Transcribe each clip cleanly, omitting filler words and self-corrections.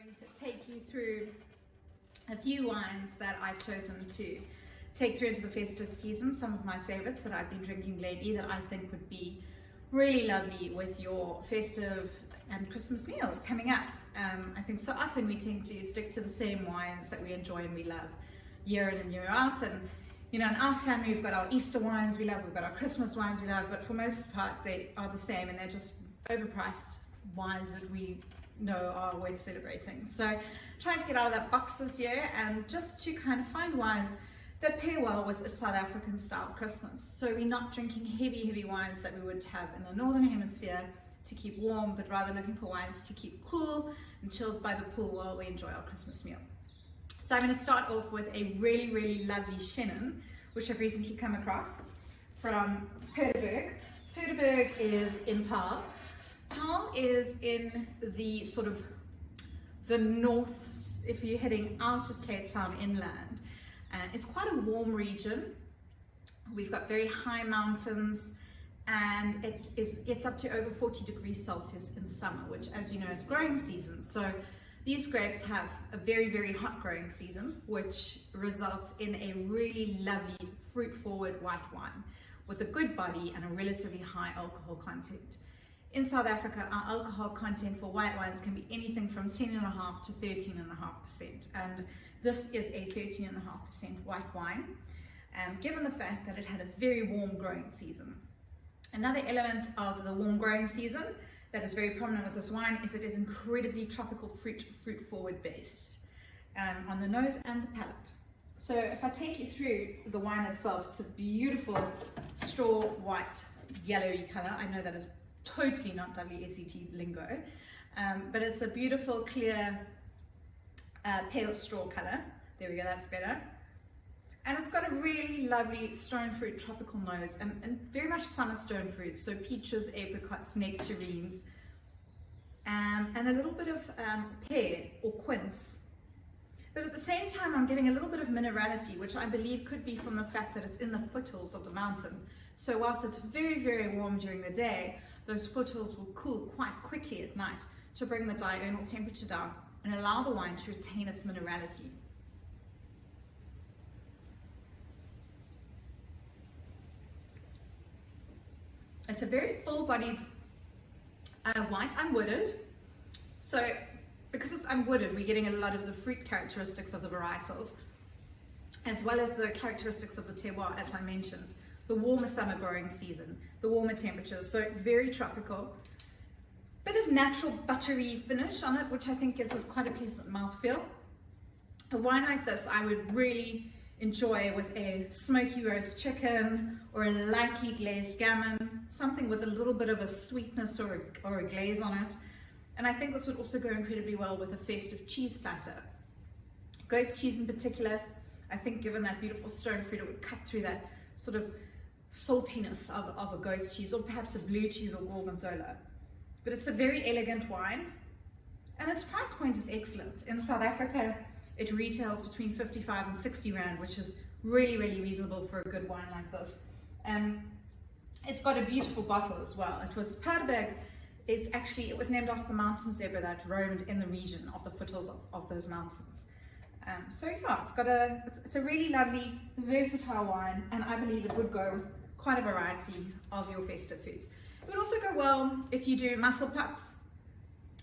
going to take you through a few wines that I've chosen to take through into the festive season, some of my favorites that I've been drinking lately that I think would be really lovely with your festive and Christmas meals coming up. I think so often we tend to stick to the same wines that we enjoy and we love year in and year out, and you know, in our family we've got our Easter wines we love, we've got our Christmas wines we love, but for most part they are the same and they're just overpriced wines that we know are worth celebrating. So trying to get out of that box this year and just to kind of find wines that pair well with a South African style Christmas. So we're not drinking heavy wines that we would have in the Northern Hemisphere to keep warm, but rather looking for wines to keep cool and chilled by the pool while we enjoy our Christmas meal. So I'm going to start off with a really lovely Chenin, which I've recently come across from Heidelberg. Heidelberg is in Paarl. Paarl is in the sort of the north, if you're heading out of Cape Town inland. It's quite a warm region. We've got very high mountains and it gets up to over 40 degrees Celsius in summer, which, as you know, is growing season. So these grapes have a very hot growing season, which results in a really lovely fruit forward white wine with a good body and a relatively high alcohol content. In South Africa, our alcohol content for white wines can be anything from 10.5% to 13.5%, and this is a 13.5% white wine, given the fact that it had a very warm growing season. Another element of the warm growing season that is very prominent with this wine is it is incredibly tropical fruit forward based on the nose and the palate. So if I take you through the wine itself, it's a beautiful straw white yellowy color. I know that is totally not WSET lingo, but it's a beautiful clear pale straw color. There we go, that's better. And it's got a really lovely stone fruit tropical nose and very much summer stone fruits, so peaches, apricots, nectarines, and a little bit of pear or quince. But at the same time, I'm getting a little bit of minerality, which I believe could be from the fact that it's in the foothills of the mountain. So whilst it's very warm during the day, those foothills will cool quite quickly at night to bring the diurnal temperature down and allow the wine to retain its minerality. It's a very full-bodied white, unwooded. So because it's unwooded, we're getting a lot of the fruit characteristics of the varietals, as well as the characteristics of the terroir, as I mentioned. The warmer summer growing season, the warmer temperatures, so very tropical. Bit of natural buttery finish on it, which I think gives it quite a pleasant mouthfeel. A wine like this I would really enjoy with a smoky roast chicken or a lightly glazed gammon, something with a little bit of a sweetness or a glaze on it. And I think this would also go incredibly well with a festive cheese platter. Goat's cheese in particular, I think given that beautiful stone fruit, it would cut through that sort of saltiness of a goat's cheese, or perhaps a blue cheese or gorgonzola. But it's a very elegant wine and its price point is excellent. In South Africa it retails between 55 and 60 rand, which is really reasonable for a good wine like this. It's got a beautiful bottle as well. It was Heidelberg. It was named after the mountain zebra that roamed in the region of the foothills of those mountains. So yeah, it's a really lovely, versatile wine, and I believe it would go with quite a variety of your festive foods. It would also go well if you do mussel pots.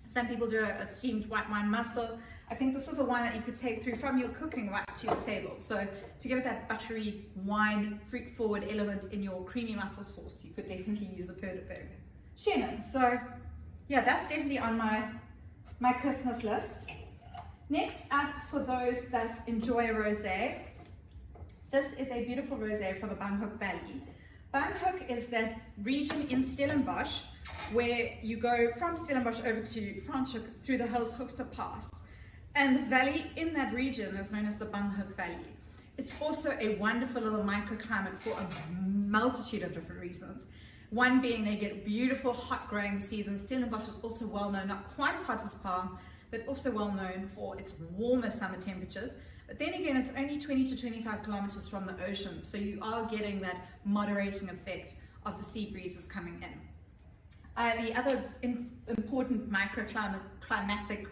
Some people do a steamed white wine mussel. I think this is a wine that you could take through from your cooking right to your table. So to give it that buttery wine, fruit forward element in your creamy mussel sauce, you could definitely use a Heidelberg Chenin. So yeah, that's definitely on my Christmas list. Next up, for those that enjoy a rosé, this is a beautiful rosé from the Banghoek Valley. Banghoek is that region in Stellenbosch where you go from Stellenbosch over to Franschhoek through the Hulshoekte Pass. And the valley in that region is known as the Banghoek Valley. It's also a wonderful little microclimate for a multitude of different reasons. One being they get beautiful hot growing seasons. Stellenbosch is also well known, not quite as hot as Paarl, but also well known for its warmer summer temperatures. But then again, it's only 20 to 25 kilometers from the ocean, so you are getting that moderating effect of the sea breezes coming in. The other important microclimatic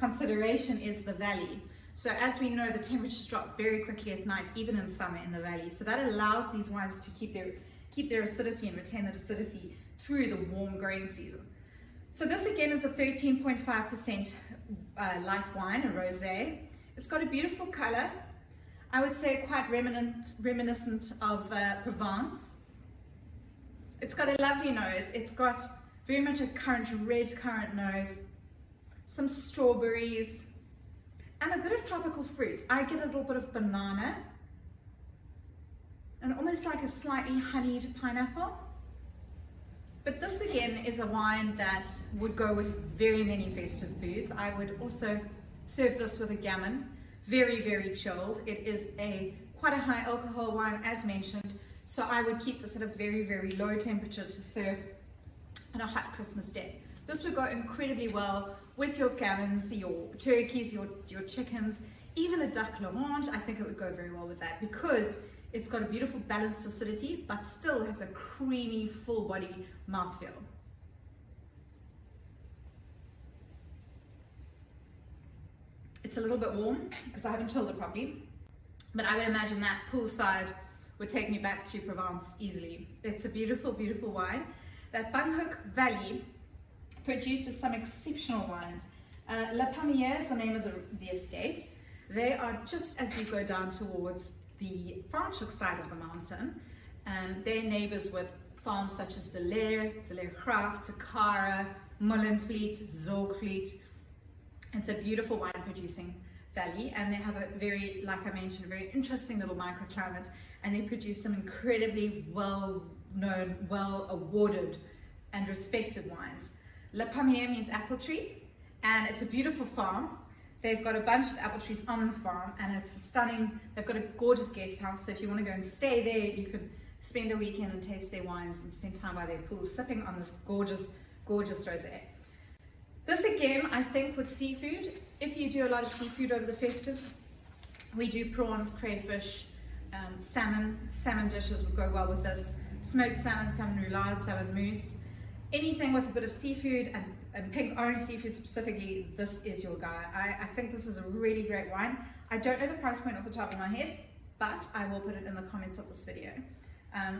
consideration is the valley. So as we know, the temperatures drop very quickly at night, even in summer in the valley. So that allows these wines to keep their acidity and retain that acidity through the warm growing season. So this again is a 13.5% light wine, a rosé. It's got a beautiful color. I would say quite reminiscent of Provence. It's got a lovely nose. It's got very much a red currant nose, some strawberries, and a bit of tropical fruit. I get a little bit of banana and almost like a slightly honeyed pineapple. But this again is a wine that would go with very many festive foods. I would also serve this with a gammon, very, very chilled. It is quite a high alcohol wine as mentioned, so I would keep this at a very, very low temperature to serve on a hot Christmas day. This would go incredibly well with your gammons, your turkeys, your chickens, even a duck l'orange. I think it would go very well with that because it's got a beautiful balanced acidity, but still has a creamy, full body mouthfeel. It's a little bit warm because I haven't chilled it properly, but I would imagine that poolside would take me back to Provence easily. It's a beautiful, beautiful wine. That Banghoek Valley produces some exceptional wines. La Palmière is the name of the estate. They are just as you go down towards the Franschhoek side of the mountain. They're neighbors with farms such as De Leer Graaf, Takara, Molenvliet, Zorgvliet. It's a beautiful wine producing valley, and they have a very, like I mentioned, very interesting little microclimate, and they produce some incredibly well-known, well-awarded and respected wines. La Palmière means apple tree, and it's a beautiful farm. They've got a bunch of apple trees on the farm, and it's stunning. They've got a gorgeous guest house, so if you want to go and stay there, you could spend a weekend and taste their wines and spend time by their pool, sipping on this gorgeous, gorgeous rosé. This again, I think with seafood, if you do a lot of seafood over the festive, we do prawns, crayfish, salmon dishes would go well with this. Smoked salmon, salmon roulade, salmon mousse. Anything with a bit of seafood and pink orange seafood specifically, this is your guy. I think this is a really great wine. I don't know the price point off the top of my head, but I will put it in the comments of this video.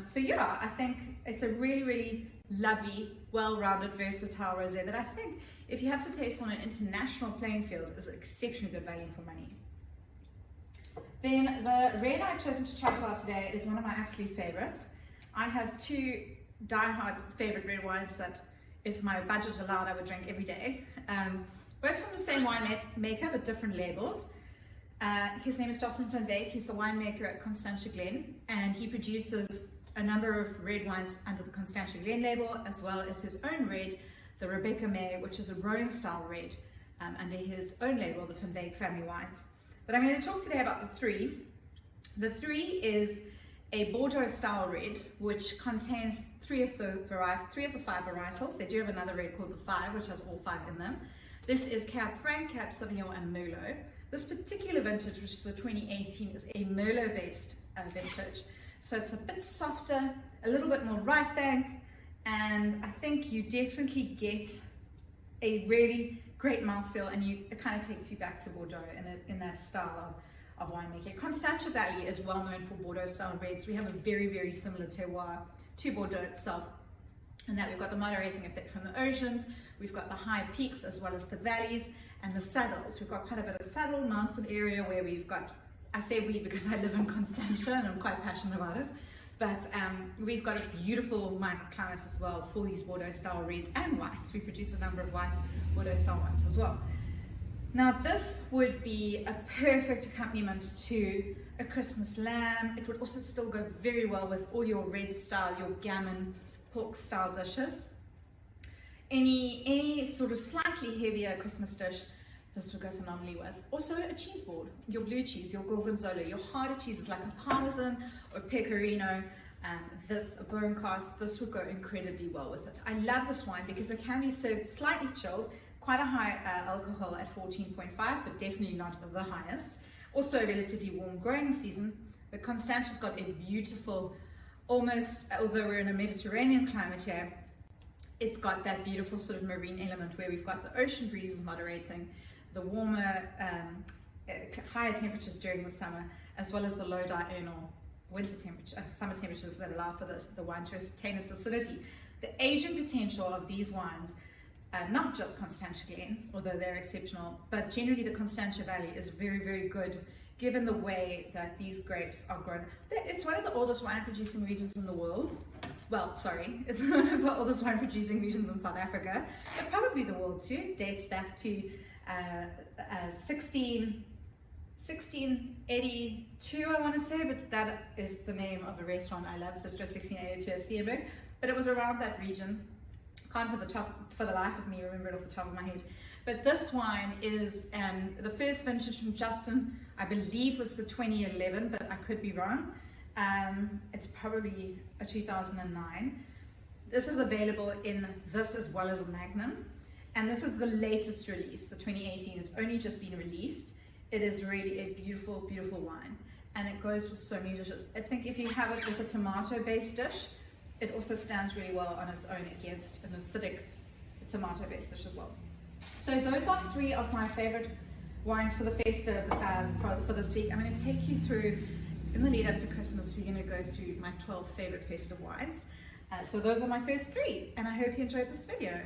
So yeah, I think it's a really, really lovely, well-rounded, versatile rosé that I think if you had to taste on an international playing field is exceptionally good value for money. Then the red I've chosen to chat about today is one of my absolute favorites. I have two die-hard favorite red wines that if my budget allowed I would drink every day. Both from the same winemaker but different labels. His name is Jocelyn van Wyk. He's the winemaker at Constantia Glen, and he produces a number of red wines under the Constantia Glen label, as well as his own red, the Rebecca May, which is a Rhone style red, under his own label, the Van Wyk family wines. But I'm going to talk today about the three. The three is a Bordeaux style red, which contains three of the five varietals. They do have another red called the Five, which has all five in them. This is Cab Franc, Cab Sauvignon, and Merlot. This particular vintage, which is the 2018, is a Merlot-based vintage. So it's a bit softer, a little bit more right bank, and I think you definitely get a really great mouthfeel, and it kind of takes you back to Bordeaux in that style of winemaking. Constantia Valley is well known for Bordeaux style reds. We have a very, very similar terroir to Bordeaux itself, and that we've got the moderating effect from the oceans, we've got the high peaks as well as the valleys and the saddles. We've got quite a bit of saddle mountain area where we've got, I say we because I live in Constantia and I'm quite passionate about it, but we've got a beautiful microclimate as well for these Bordeaux style reds and whites. We produce a number of white Bordeaux style wines as well. Now this would be a perfect accompaniment to a Christmas lamb. It would also still go very well with all your red style, your gammon, pork style dishes. Any sort of slightly heavier Christmas dish, this would go phenomenally with. Also a cheese board, your blue cheese, your gorgonzola, your harder cheeses like a parmesan or pecorino, a bone cast, this would go incredibly well with it. I love this wine because it can be served slightly chilled, quite a high alcohol at 14.5, but definitely not the highest. Also a relatively warm growing season, but Constantia's got a beautiful, almost, although we're in a Mediterranean climate here, it's got that beautiful sort of marine element where we've got the ocean breezes moderating, the warmer, higher temperatures during the summer, as well as the low diurnal summer temperatures that allow for the wine to retain its acidity. The aging potential of these wines, not just Constantia Glen, although they're exceptional, but generally the Constantia Valley is very, very good given the way that these grapes are grown. It's one of the oldest wine producing regions in the world. Well, sorry, it's one of the oldest wine producing regions in South Africa, but probably the world too. Dates back to 1682, I want to say, but that is the name of the restaurant I love, Bistro 1682 at Seeberg. But it was around that region. Can't for the life of me remember it off the top of my head. But this wine is the first vintage from Justin, I believe was the 2011, but I could be wrong. It's probably a 2009. This is available in this as well as a Magnum. And this is the latest release, the 2018. It's only just been released. It is really a beautiful, beautiful wine. And it goes with so many dishes. I think if you have it with a tomato-based dish, it also stands really well on its own against an acidic tomato-based dish as well. So those are 3 of my favorite wines for the festive for this week. I'm going to take you through, in the lead up to Christmas, we're going to go through my 12 favorite festive wines. So those are my first 3, and I hope you enjoyed this video.